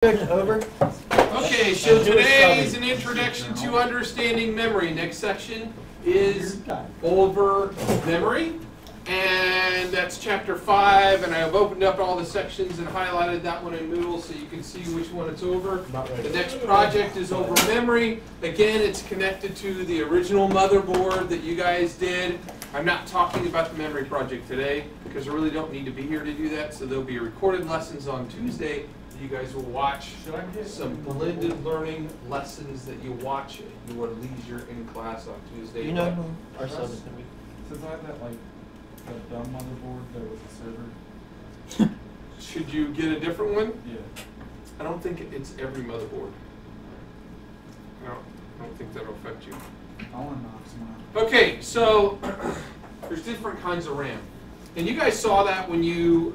Over. Okay, so today is an introduction to understanding memory. Next section is over memory, and that's chapter 5. And I have opened up all the sections and highlighted that one in Moodle so you can see which one it's over. The next project is over memory. Again, it's connected to the original motherboard that you guys did. I'm not talking about the memory project today because I really don't need to be here to do that. So there'll be recorded lessons on Tuesday. You guys will watch some blended learning lessons that you watch at your leisure in class on Tuesday. You know who our sub is going to be? Since I had that, like, the dumb motherboard that was a server. Should you get a different one? Yeah. I don't think it's every motherboard. I don't think that'll affect you. I want to knock some out. Okay, so there's different kinds of RAM. And you guys saw that when you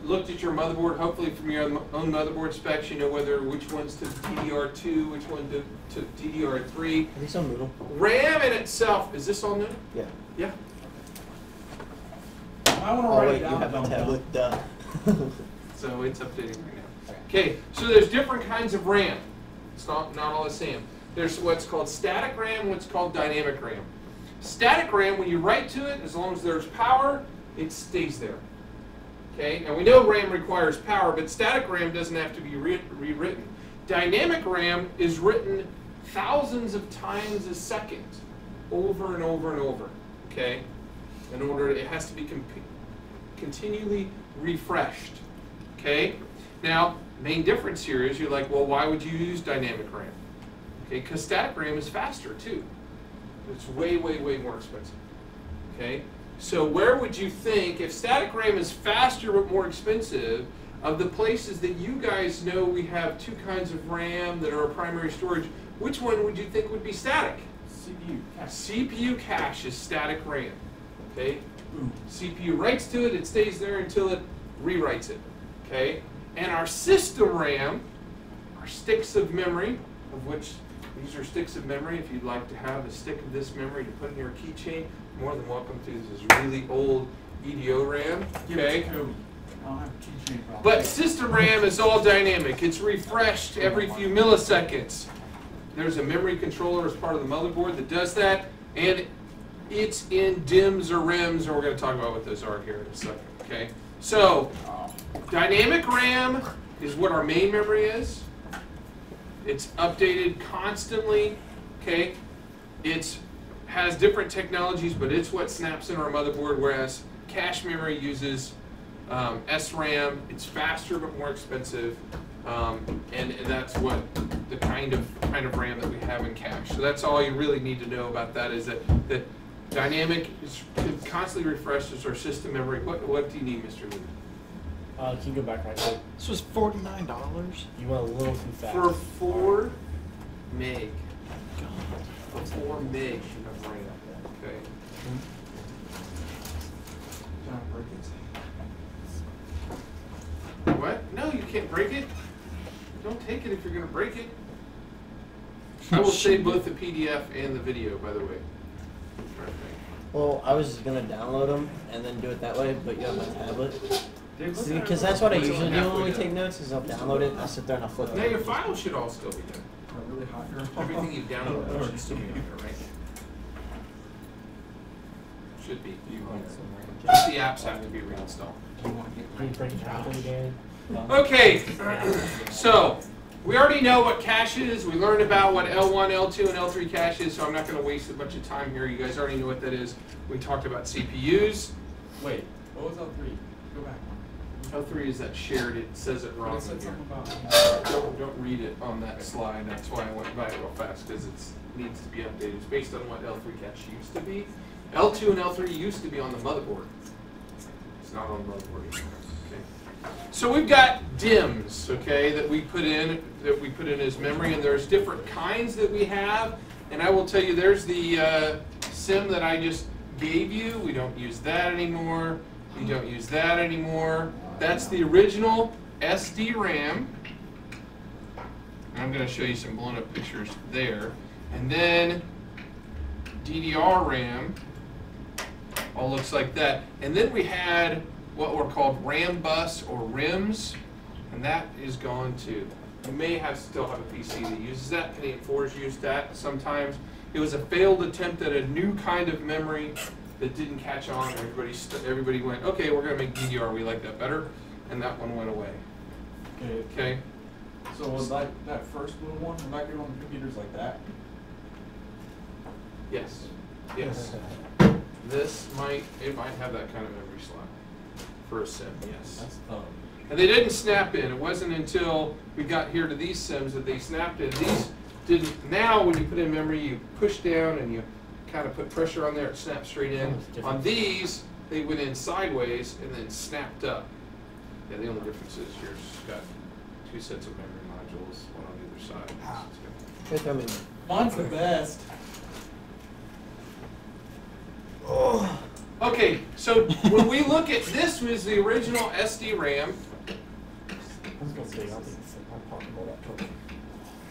looked at your motherboard, hopefully from your own motherboard specs, you know which one's to DDR2, which one to DDR3. Are these on Moodle? RAM in itself, is this all new? Yeah. Yeah. I want to Oh write wait, it you down. have a tablet. Duh. So it's updating right now. Okay, so there's different kinds of RAM. It's not all the same. There's what's called static RAM, what's called dynamic RAM. Static RAM, when you write to it, as long as there's power, it stays there. Okay, now we know RAM requires power, but static RAM doesn't have to be rewritten. Dynamic RAM is written thousands of times a second, over and over and over. Okay, in order, it has to be continually refreshed. Okay, now main difference here is you're like, well, why would you use dynamic RAM? Okay, because static RAM is faster too. It's way, way, way more expensive. Okay. So where would you think, if static RAM is faster but more expensive, of the places that you guys know we have two kinds of RAM that are primary storage, which one would you think would be static? CPU cache. CPU cache is static RAM. Okay? CPU writes to it, it stays there until it rewrites it. Okay? And our system RAM, our sticks of memory, of which these are sticks of memory. If you'd like to have a stick of this memory to put in your keychain, more than welcome to. This is really old EDO RAM. Okay. I don't have a keychain problem. But system RAM is all dynamic. It's refreshed every few milliseconds. There's a memory controller as part of the motherboard that does that, and it's in DIMMs or RIMs, and we're going to talk about what those are here in a second. Okay. So, dynamic RAM is what our main memory is. It's updated constantly. Okay. It has different technologies, but it's what snaps in our motherboard, whereas cache memory uses SRAM. It's faster but more expensive, and that's what the kind of RAM that we have in cache. So that's all you really need to know about that, is that dynamic is constantly refreshes our system memory. What do you need, Mr. Lee? Can you go back right there? This was $49. You went a little too fast. For 4 meg. For 4 meg of RAM. Okay. Can I break it? What? No, you can't break it. Don't take it if you're going to break it. I will save both the PDF and the video, by the way. Well, I was going to download them and then do it that way, but you have my tablet. See, because that's what I usually do when we take notes, is I'll download it, I'll sit there and I'll flip it. Now your files should all still be there. Really hot here. Everything you've downloaded should still be on there, right? Should be. Just the apps have to be reinstalled. Can you break it down again? Okay, so we already know what cache is. We learned about what L1, L2, and L3 cache is, so I'm not going to waste a bunch of time here. You guys already know what that is. We talked about CPUs. Wait, what was L3? Go back. L3 is that shared. It says it wrong It said in here. something about. Don't read it on that slide. That's why I went by it real fast, because it needs to be updated. It's based on what L3 cache used to be. L2 and L3 used to be on the motherboard. It's not on the motherboard anymore. Okay. So we've got DIMMs, okay, that we put in as memory, and there's different kinds that we have. And I will tell you, there's the SIM that I just gave you. We don't use that anymore. We don't use that anymore. That's the original SD RAM. I'm going to show you some blown up pictures there. And then DDR RAM all looks like that. And then we had what were called RAM bus or RIMs. and that is gone too. You may still have a PC that uses that. Canadian 4's used that sometimes. It was a failed attempt at a new kind of memory that didn't catch on. Everybody went, okay, we're going to make DDR. We like that better, and that one went away. Okay. So was that first little one, would that get on the computers like that? Yes. Yes. It might have that kind of memory slot for a sim. Yes. That's tough. And they didn't snap in. It wasn't until we got here to these sims that they snapped in. These didn't. Now, when you put in memory, you push down and you kind of put pressure on there. It snaps straight in. On these, they went in sideways and then snapped up. Yeah, the only difference is yours got 2 sets of memory modules, one on either side. Good coming. Mine's the best. Oh. Okay, so when we look at this, was the original SD RAM. I was gonna say, I don't think it's possible that token.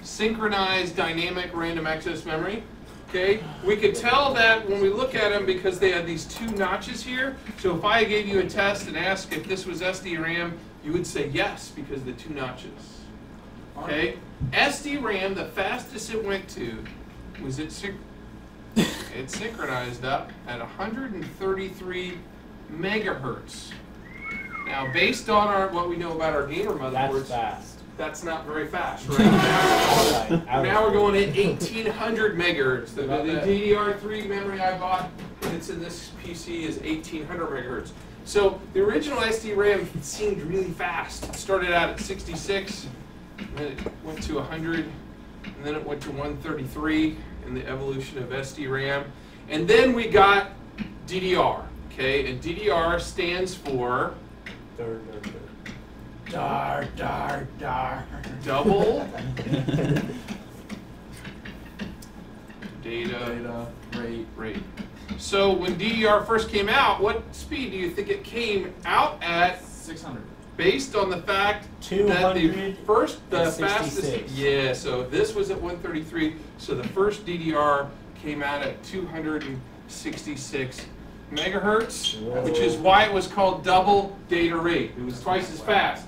Synchronized dynamic random access memory. Okay, we could tell that when we look at them because they have these 2 notches here. So if I gave you a test and asked if this was SD-RAM, you would say yes because of the 2 notches. Okay, SD-RAM, the fastest it went to was it synchronized up at 133 megahertz. Now, based on what we know about our gamer motherboards, That's fast. that's not very fast, right? Now we're going at 1800 megahertz. The DDR3 memory I bought, it's in this PC, is 1800 megahertz. So the original SD-RAM seemed really fast. It started out at 66, and then it went to 100, and then it went to 133 in the evolution of SD-RAM. And then we got DDR, okay? And DDR stands for Dar. double data rate. So when DDR first came out, what speed do you think it came out at? 600. Based on the fact that the fastest, 66. yeah, so this was at 133, so the first DDR came out at 266 megahertz, Whoa. which is why it was called double data rate. It was twice as fast.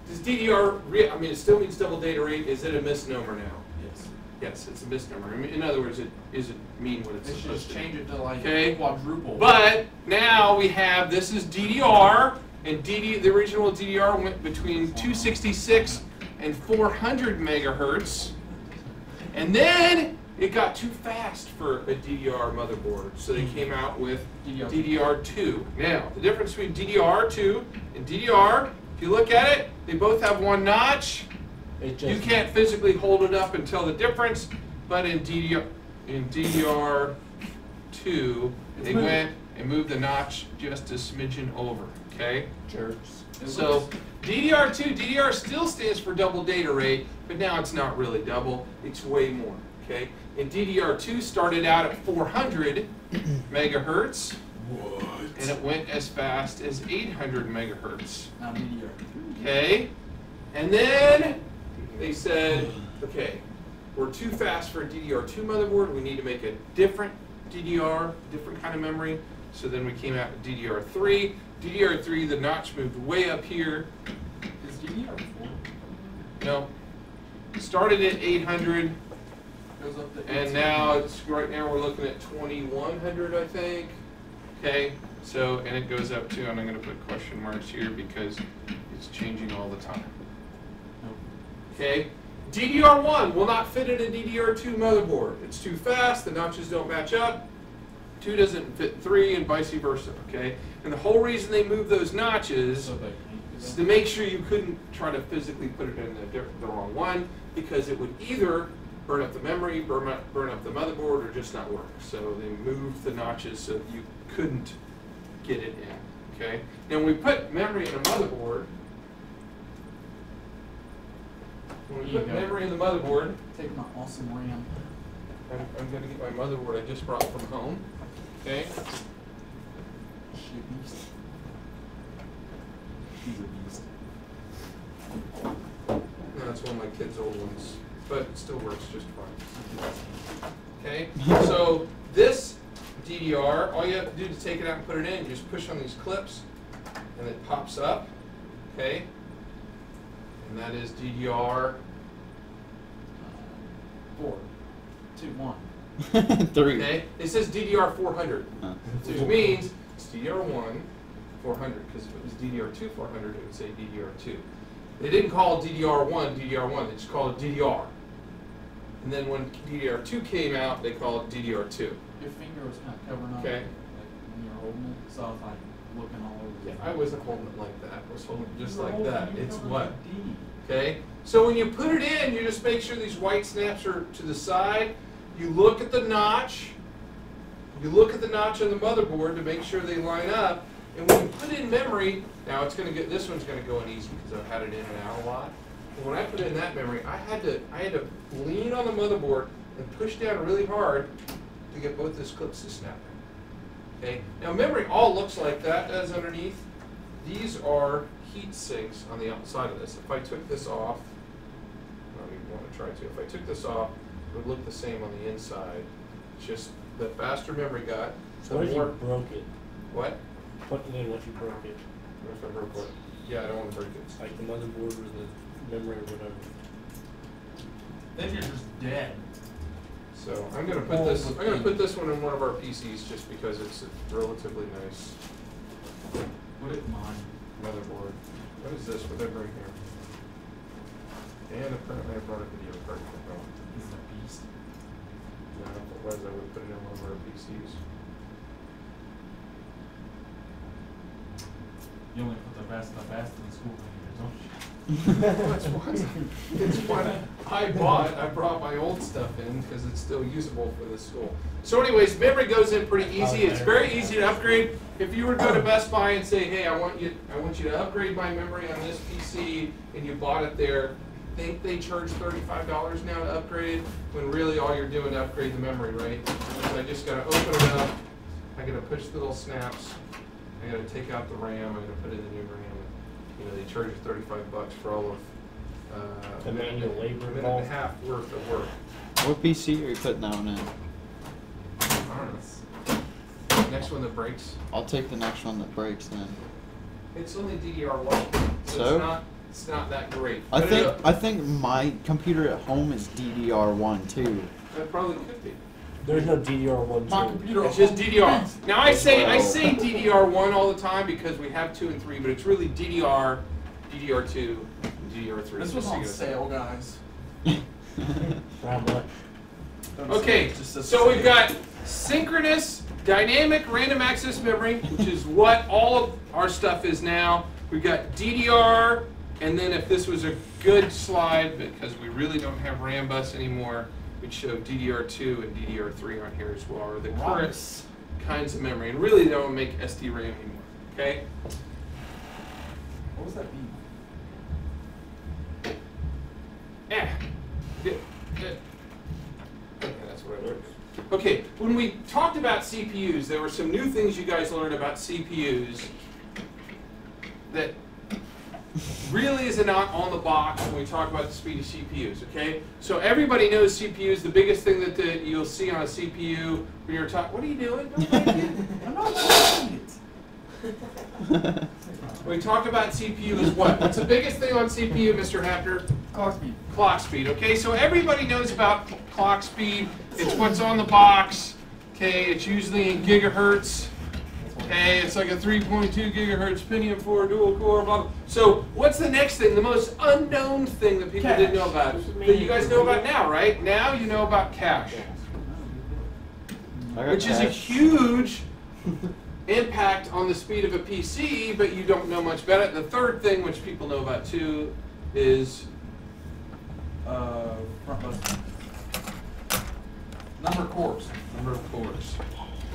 Does DDR, I mean, it still means double data rate. Is it a misnomer now? Yes. Yes, it's a misnomer. I mean, in other words, it mean what it's They should supposed just to change mean. it to like Okay. quadruple. But now we have, this is DDR, and the original DDR went between 266 and 400 megahertz. And then it got too fast for a DDR motherboard, so they came out with DDR2. Now, the difference between DDR2 and DDR, if you look at it, they both have 1 notch. You can't physically hold it up and tell the difference, but in DDR2, they went and moved the notch just a smidgen over, okay? Jerks. So DDR still stands for double data rate, but now it's not really double, it's way more, okay? And DDR2 started out at 400 megahertz, and it went as fast as 800 megahertz. Now DDR. Okay, and then they said, okay, we're too fast for a DDR2 motherboard. We need to make a different DDR, different kind of memory. So then we came out with DDR3. DDR3, the notch moved way up here. Is DDR4? No, started at 800, Goes up to and 18. now right now we're looking at 2100, I think. Okay, so and it goes up to, and I'm going to put question marks here because it's changing all the time. Okay, DDR1 will not fit in a DDR2 motherboard. It's too fast, the notches don't match up. 2 doesn't fit 3 and vice versa, okay? And the whole reason they moved those notches is to make sure you couldn't try to physically put it in the wrong one, because it would either burn up the memory, burn up the motherboard, or just not work. So they moved the notches so you couldn't get it in, okay? Now when we put memory in a motherboard, Take my awesome RAM. I'm going to get my motherboard I just brought from home, okay? Shit beast. He's a beast. No, that's one of my kids' old ones, but it still works just fine. Okay, so this DDR, all you have to do to take it out and put it in, you just push on these clips, and it pops up, okay? and that is DDR 4, 2, 1. 3. Okay, it says DDR 400, which means it's DDR1 400, because if it was DDR2 400, it would say DDR2. They didn't call DDR1 DDR1, they just called it DDR. And then when DDR2 came out, they called it DDR2. Your finger was kind of covering up. Okay. Like when you were holding it, so I was like looking all over. Yeah, I wasn't holding it like that. I was holding it just You were like holding- that. you were It's holding what? a D. Okay? So when you put it in, you just make sure these white snaps are to the side. You look at the notch. You look at the notch on the motherboard to make sure they line up. And when you put in memory, now it's going to get, this one's going to go in easy because I've had it in and out a lot. And when I put in that memory, I had to lean on the motherboard and push down really hard to get both these clips to snap in. Okay? Now memory all looks like that does underneath. These are heat sinks on the outside of this. If I took this off, I don't even want to try to. If I took this off, it would look the same on the inside. It's just the faster memory got, So the what if more. you broke it? What? What in what you broke it? What if I broke what? Yeah, I don't want to break it. Like the motherboard or the memory or whatever. Then you're just dead. So I'm gonna put this one in one of our PCs just because it's a relatively nice Put it in mine. motherboard. What is this? What did I bring here? And apparently I brought a video card from home. It's a beast. No, if it was, I would put it in one of our PCs. You only put the best in school computers, don't you? It's what I bought. I brought my old stuff in because it's still usable for the school. So anyways, memory goes in pretty easy. It's very easy to upgrade. If you were to go to Best Buy and say, hey, I want you to upgrade my memory on this PC, and you bought it there, think they charge $35 now to upgrade, when really all you're doing to upgrade the memory, right? So I just gotta open it up. I gotta push the little snaps. I gotta take out the RAM. I'm gonna put in the new RAM. You know, they charge you $35 for all of The manual labor a minute and a involved. half worth of work. What PC are you putting that one in? I don't know. Next one that breaks. I'll take the next one that breaks then. It's only DDR1, So? it's not that great. I But think my computer at home is DDR1 too. that probably could be. There's no DDR1 My too. computer. It's just DDR. Now I say DDR1 all the time because we have 2 and 3, but it's really DDR, DDR2, and DDR3. This was on sale, guys. For how much? Okay, so we've got synchronous, dynamic, random access memory, which is what all of our stuff is now. We've got DDR, and then if this was a good slide, because we really don't have RAM bus anymore, we'd show DDR2 and DDR3 on here as well, or the current kinds of memory. And really, they don't make SD-RAM anymore, okay? What was that beat? Okay, that's what I learned. Okay, when we talked about CPUs, there were some new things you guys learned about CPUs that really is not on the box when we talk about the speed of CPUs, okay? So everybody knows CPUs. The biggest thing that you'll see on a CPU when you're talking, what are you doing? Don't break it. I'm not doing it. When we talk about CPU is what? What's the biggest thing on CPU, Mr. Hafner? Clock speed. Clock speed, okay? So everybody knows about clock speed. It's what's on the box, okay? It's usually in gigahertz, okay? It's like a 3.2 gigahertz Pentium 4 dual core, blah, blah. So what's the next thing? The most unknown thing that people didn't know about, that you guys know about now, right? Now you know about cache, which is a huge impact on the speed of a PC, but you don't know much about it. The third thing, which people know about too, is Front bus. Number of cores. number of cores.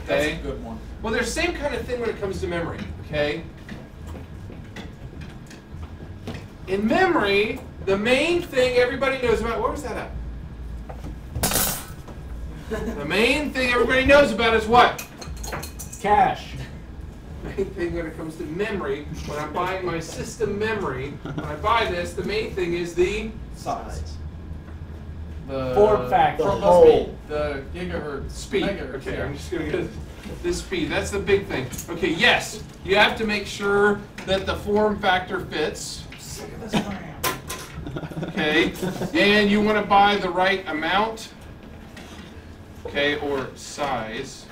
That's Okay. a good one. Well, there's the same kind of thing when it comes to memory. Okay. In memory, the main thing everybody knows about. Where was that at? The main thing everybody knows about is what? Cash. Main thing when it comes to memory, when I'm buying my system memory, when I buy this, the main thing is the Size. The Form factor. front The bus whole. speed. The gigahertz. speed. Megahertz, Okay, yeah. I'm just going to get this speed. That's the big thing. Okay, yes, you have to make sure that the form factor fits. Sick of this RAM. Okay, and you want to buy the right amount, okay, or size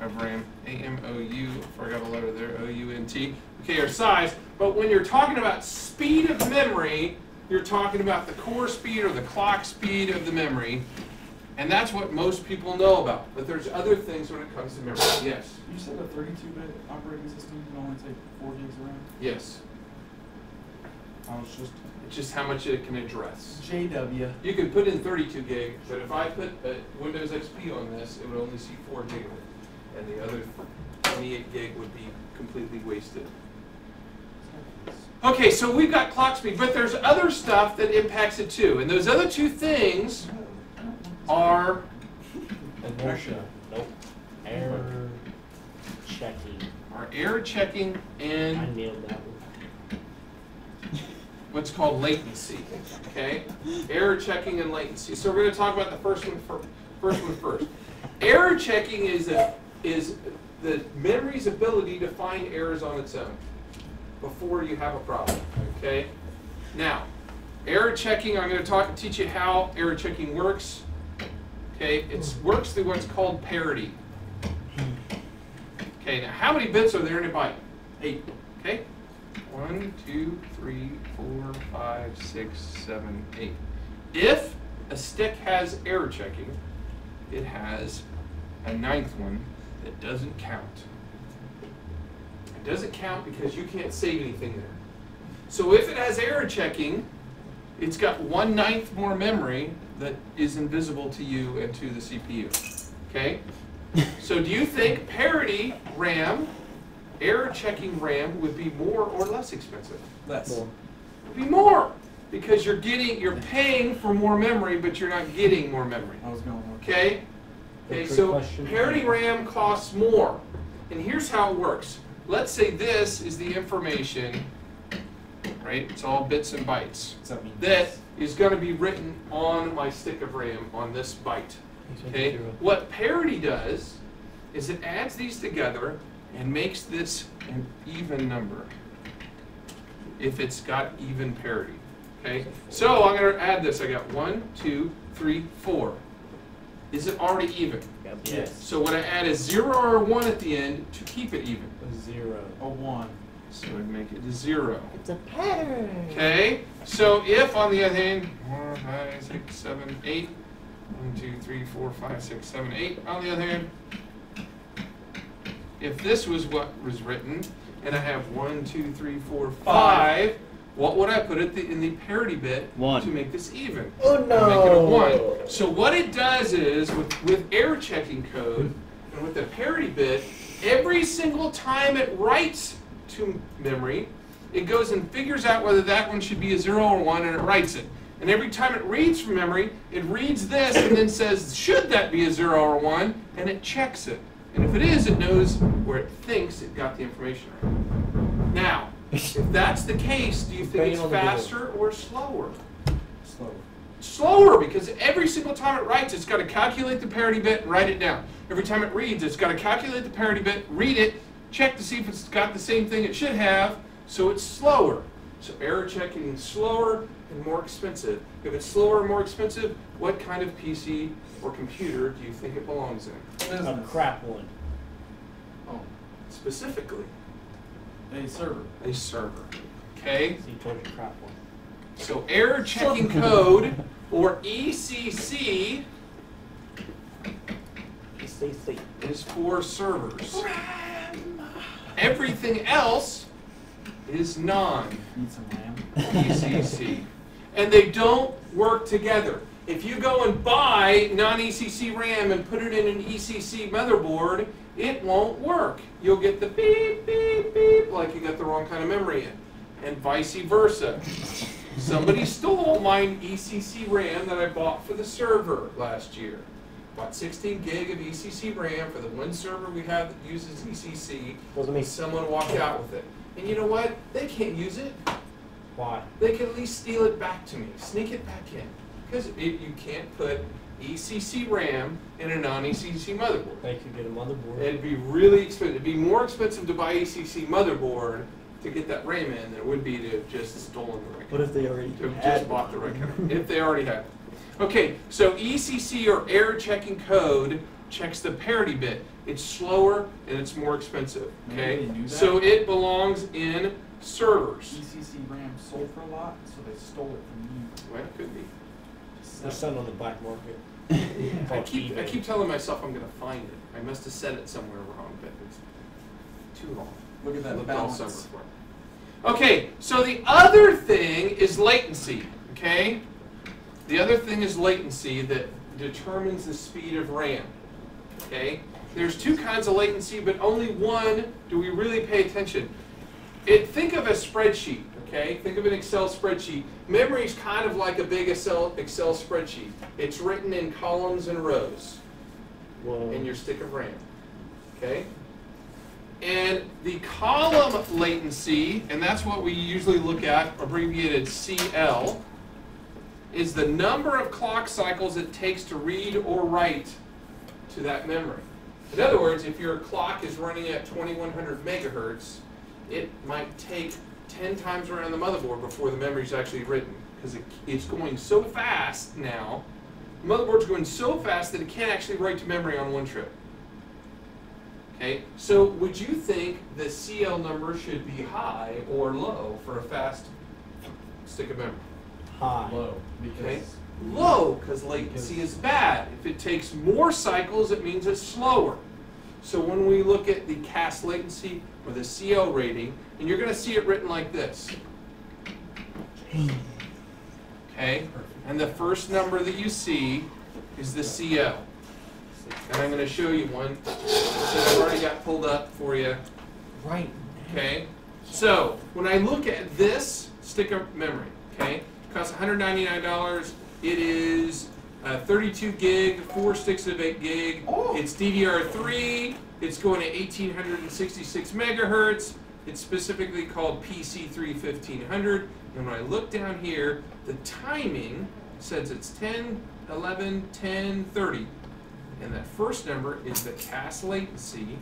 of RAM, A-M-O-U, forgot a letter there, O-U-N-T, okay, or size, but when you're talking about speed of memory, you're talking about the core speed or the clock speed of the memory, and that's what most people know about, but there's other things when it comes to memory. Yes? You said a 32-bit operating system can only take 4 gigs of RAM? Yes. I was just... It's just how much it can address. JW. You can put in 32 gig, but if I put Windows XP on this, it would only see 4 gig of it. And the other 28 gig would be completely wasted. Okay, so we've got clock speed, but there's other stuff that impacts it too. And those other two things are... Inertia. Nope. Error checking. Are error checking I and nailed that one. what's called latency. Okay? Error checking and latency. So we're going to talk about the first one first. Error checking is the memory's ability to find errors on its own before you have a problem. Okay? Now, error checking, I'm going to teach you how error checking works. Okay? It works through what's called parity. Okay, now how many bits are there in a byte? 8. Okay? 1, 2, 3, 4, 5, 6, 7, 8. If a stick has error checking, it has a 9th one that doesn't count. It doesn't count because you can't save anything there. So if it has error checking, it's got 1/9 more memory that is invisible to you and to the CPU. Okay? So do you think parity RAM, error checking RAM, would be more or less expensive? Less. More. It would be more because you're paying for more memory, but you're not getting more memory. I was going more. Okay? Okay, Trick so question. parity RAM costs more. And here's how it works. Let's say this is the information, right? It's all bits and bytes. Does that mean That is going to be written on my stick of RAM on this byte. Okay? What parity does is it adds these together and makes this an even number if it's got even parity. Okay? So I'm going to add this. I got 1, 2, 3, 4. Is it already even? Yes. So what I add is 0 or a 1 at the end to keep it even. A 0. a 1? So I'd make it 0. It's a pattern. Okay? So if on the other hand, 4, 5, 6, 7, 8, 1, 2, 3, 4, 5, 6, 7, 8, on the other hand, if this was what was written, and I have 1, 2, 3, 4, 5, what would I put in the parity bit 1. to make this even? Oh no! Make it a 1. So what it does is, with error checking code, and with the parity bit, every single time it writes to memory, it goes and figures out whether that one should be a 0 or 1, and it writes it. And every time it reads from memory, it reads this and then says, should that be a 0 or 1? And it checks it. And if it is, it knows where it thinks it got the information right. Now, if that's the case, do you think it's faster or slower? Slower. Slower, because every single time it writes, it's got to calculate the parity bit and write it down. Every time it reads, it's got to calculate the parity bit, read it, check to see if it's got the same thing it should have, so it's slower. So error checking is slower and more expensive. If it's slower and more expensive, what kind of PC or computer do you think it belongs in? A crap one. Oh, specifically, A server. a server. Okay? So you told you crap one. So error checking code, or ECC, is for servers. Everything else is Need some RAM. non-ECC. And they don't work together. If you go and buy non-ECC RAM and put it in an ECC motherboard, it won't work. You'll get the beep, beep, beep, like you got the wrong kind of memory in. And vice versa. Somebody stole my ECC RAM that I bought for the server last year. Bought 16 gig of ECC RAM for the one server we have that uses ECC. Wasn't me. Someone walked out with it. And you know what? They can't use it. Why? They can at least steal it back to me. Sneak it back in. Because you can't put ECC RAM in a non-ECC motherboard. They could get a motherboard. It'd be really expensive. It'd be more expensive to buy ECC motherboard to get that RAM in than it would be to have just stolen the right What if they already to have had just bought the right counter, if they already have it. Okay, so ECC or error checking code checks the parity bit. It's slower and it's more expensive. Maybe Okay, they knew that. so it belongs in servers. ECC RAM sold for a lot, so they stole it from you. Well, it could be. There's some on the black market. I keep telling myself I'm going to find it. I must have said it somewhere wrong, but it's too long. Look at that Looked all balance. summer for it. Okay, so the other thing is latency. Okay, the other thing is latency that determines the speed of RAM. Okay, there's two kinds of latency, but only one do we really pay attention. Think of a spreadsheet. Okay, think of an Excel spreadsheet. Memory is kind of like a big Excel spreadsheet. It's written in columns and rows in your stick of RAM. Okay, and the column latency, and that's what we usually look at, abbreviated CL, is the number of clock cycles it takes to read or write to that memory. In other words, if your clock is running at 2100 megahertz, it might take 10 times around the motherboard before the memory is actually written, because it's going so fast now. The motherboard's going so fast that it can't actually write to memory on one trip. Okay, so would you think the CL number should be high or low for a fast stick of memory? High. Low, because Okay, low because latency is bad. If it takes more cycles, it means it's slower. So when we look at the CAS latency or the CL rating, and you're going to see it written like this. Okay, and the first number that you see is the CL. And I'm going to show you one that I've already got pulled up for you. Right. Okay, so when I look at this stick of memory, okay, it costs $199. It is 32 gig, 4 sticks of 8 gig. Oh. It's DDR3. It's going to 1866 megahertz. It's specifically called PC3 1500. And when I look down here, the timing says it's 10, 11, 10, 30. And that first number is the CAS latency.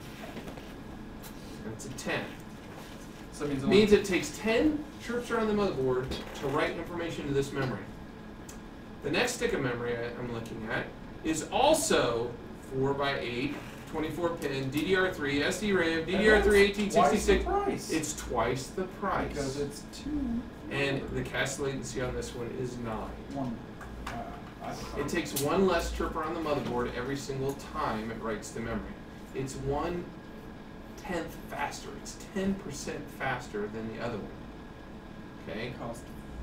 And it's a 10. so it It means it takes 10 trips around the motherboard to write information to this memory. The next stick of memory I'm looking at is also 4x8, 24-pin, DDR3, SDRAM, DDR3 1866. Price. It's twice the price. Because it's 2. And the CAS latency on this one is 9. 1. It takes 1 less trip around the motherboard every single time it writes to memory. It's 1/10 faster. It's 10% faster than the other one. Okay? It cost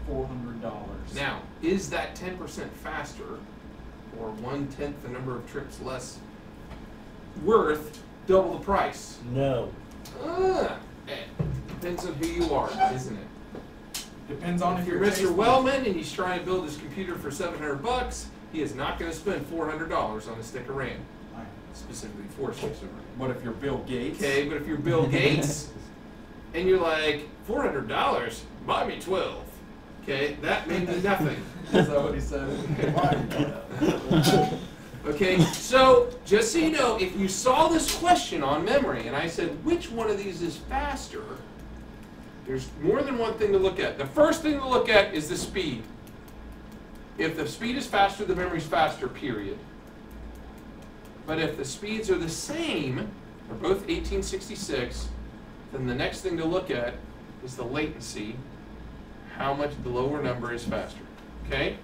$400. Now, is that 10% faster, or 1/10 the number of trips less, worth double the price? No. Depends on who you are, isn't it? Depends on If if you're you're Mr. Wellman and he's trying to build his computer for $700, he is not going to spend $400 on a stick of RAM, specifically 4 sticks of RAM. What if you're Bill Gates? Okay, but if you're Bill Gates and you're like, $400, buy me 12. Okay, that means nothing. Is that what he said? Okay, so just so you know, if you saw this question on memory and I said, which one of these is faster, there's more than one thing to look at. The first thing to look at is the speed. If the speed is faster, the memory's faster, period. But if the speeds are the same, or both 1866, then the next thing to look at is the latency, how much the lower number is faster. Okay?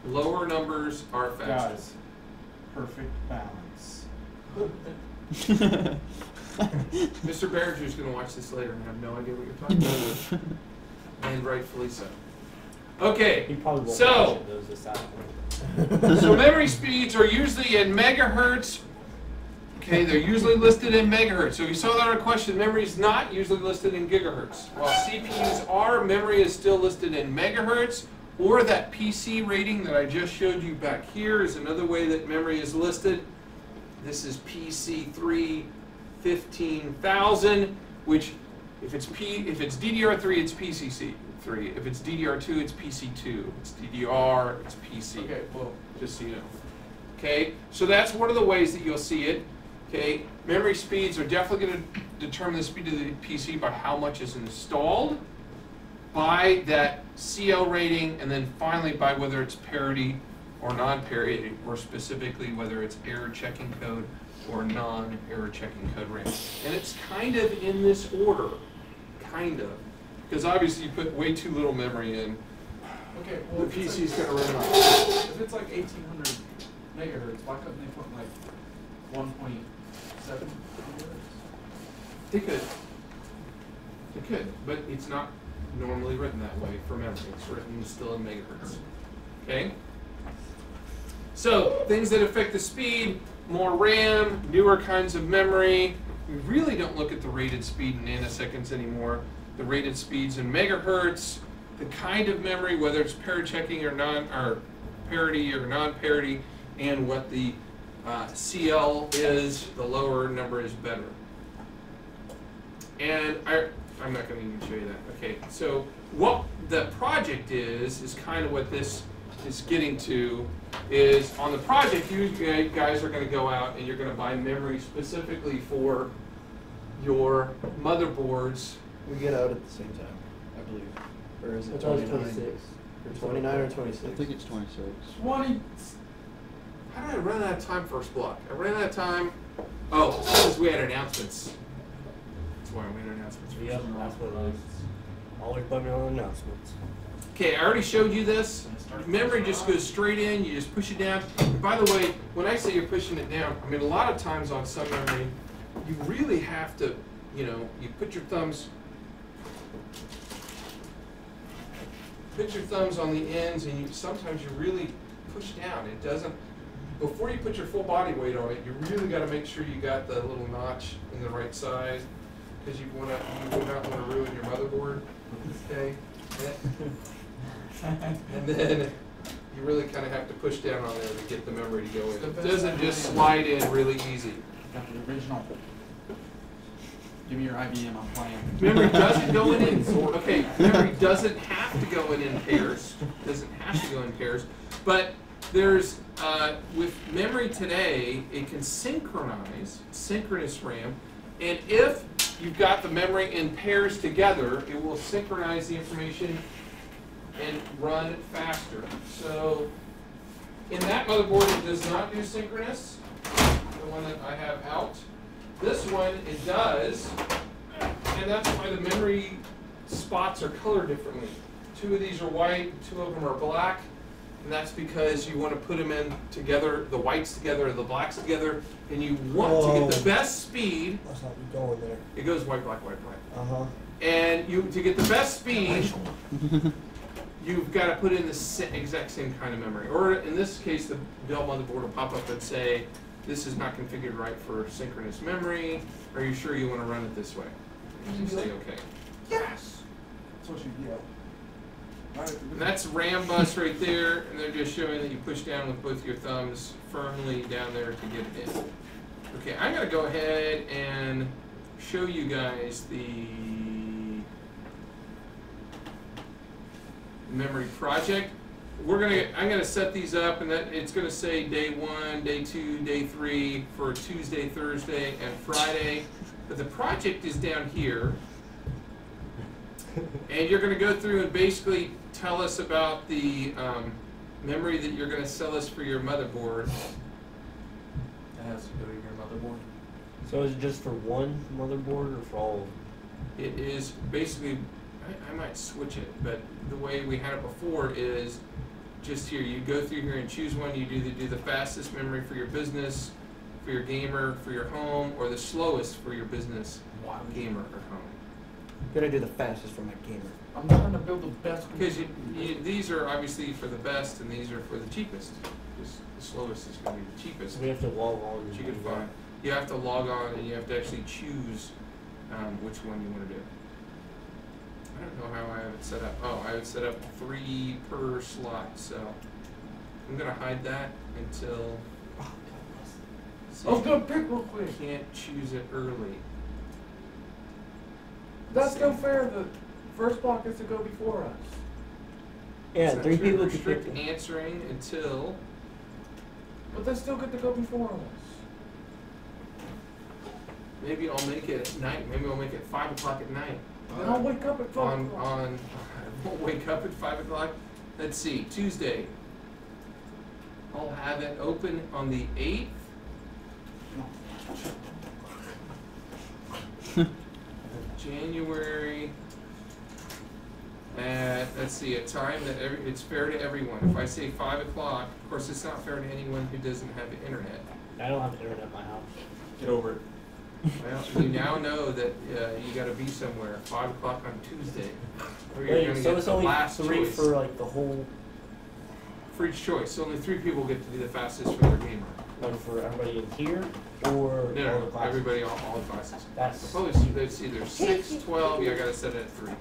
Lower numbers are faster. Guys, perfect balance. Mr. Berger's going to watch this later and have no idea what you're talking about. And rightfully so. Okay, He probably won't so, watch it, those aside. so memory speeds are usually in megahertz. Okay, they're usually listed in megahertz. So if you saw that on a question, memory is not usually listed in gigahertz. While CPUs are, memory is still listed in megahertz, or that PC rating that I just showed you back here is another way that memory is listed. This is PC3 15,000, which if it's DDR3, it's PC3. If it's DDR2, it's PC2. If it's DDR, it's PC. Okay, well, Just so you know. Okay, so that's one of the ways that you'll see it. Okay, memory speeds are definitely going to determine the speed of the PC by how much is installed, by that CL rating, and then finally by whether it's parity or non-parity, or specifically whether it's error checking code or non-error checking code RAM. And it's kind of in this order, kind of, because obviously you put way too little memory in. Okay, well, The PC's going to run out. if it's like 1800 megahertz, why couldn't they put like 1.7 megahertz? They could. They could, but it's not normally written that way for memory. It's written still in megahertz. Okay? So, things that affect the speed, more RAM, newer kinds of memory. We really don't look at the rated speed in nanoseconds anymore. The rated speeds in megahertz, the kind of memory, whether it's parity or parity or non-parity, and what the CL is, the lower number is better. And I'm not going to even show you that. Okay, so what the project is kind of what this is getting to. Is on the project, you guys are going to go out and you're going to buy memory specifically for your motherboards. We get out at the same time, I believe. Or is it It's always 29? 26. Or 29 or 26? I think it's 26. 20. How did I run out of time first block? I ran out of time. Oh, because we had announcements. That's why we had announcements. Yep, that's what it is. Always put me on announcements. Okay, I already showed you this. Memory just goes straight in, you just push it down. And by the way, when I say you're pushing it down, I mean a lot of times on some memory, you really have to, you know, you put your thumbs on the ends, and you sometimes you really push down. It doesn't, before you put your full body weight on it, you really got to make sure you got the little notch in the right size, because you would not want to ruin your motherboard. Okay. And then you really kind of have to push down on there to get the memory to go in. It doesn't just slide in really easy. Got the original. Give me your IBM, I'm playing. Memory doesn't go in okay, memory doesn't have to go in pairs. Doesn't have to go in pairs. But there's, with memory today, it can synchronize, synchronous RAM. And if you've got the memory in pairs together, it will synchronize the information and run faster. So in that motherboard, it does not do synchronous, the one that I have out. This one, it does, and that's why the memory spots are colored differently. Two of these are white, two of them are black, and that's because you want to put them in together, the whites together, the blacks together, and you want to get the best speed. That's not you going there. It goes white, black, white, black. Uh-huh. And to get the best speed, you've got to put in the exact same kind of memory. Or in this case, the Dell motherboard will pop up and say, this is not configured right for synchronous memory. Are you sure you want to run it this way? And you say okay. Yes! That's what you yell. And that's RAM bus right there, and they're just showing that you push down with both your thumbs firmly down there to get it in. Okay, I'm going to go ahead and show you guys the memory project. I'm gonna set these up, and that it's gonna say day 1, day 2, day 3 for Tuesday, Thursday, and Friday. But the project is down here, and you're gonna go through and basically tell us about the memory that you're gonna sell us for your motherboard. It has to go to your motherboard. So is it just for one motherboard or for all of them? It is basically, I might switch it, but the way we had it before is just here. You go through here and choose one. You do the fastest memory for your business, for your gamer, for your home, or the slowest for your business, gamer, or home. I'm gonna do the fastest for my gamer. I'm trying to build the best. Because these are obviously for the best, and these are for the cheapest. Because the slowest is going to be the cheapest. We have to log on. That you can find. You have to log on, and you have to actually choose which one you want to do. I don't know how I have it set up. Oh, I have it set up 3 per slot, so I'm going to hide that until... I was going to pick real quick. I can't choose it early. That's no fair. The first block has to go before us. Yeah, So 3 people could restrict pick. answering until... But they still get to go before us. Maybe I'll make it at night. Maybe I'll make it 5 o'clock at night. Then I'll wake up at 5 o'clock. I won't wake up at 5 o'clock. Let's see, Tuesday. I'll have it open on the 8th. January. At, let's see, a time that it's fair to everyone. If I say 5 o'clock, of course it's not fair to anyone who doesn't have the internet. I don't have internet at my house. Get over it. Well, you now know that you got to be somewhere at 5 o'clock on Tuesday, or you're Wait, going to so get it's the only last 3 choice. for like the whole, For each choice, only 3 people get to be the fastest for their gamer. like for everybody in here, or No, all no, the classes? everybody, all the classes. That's Suppose let's see, there's 6, 12. Yeah, I got to set it at 3.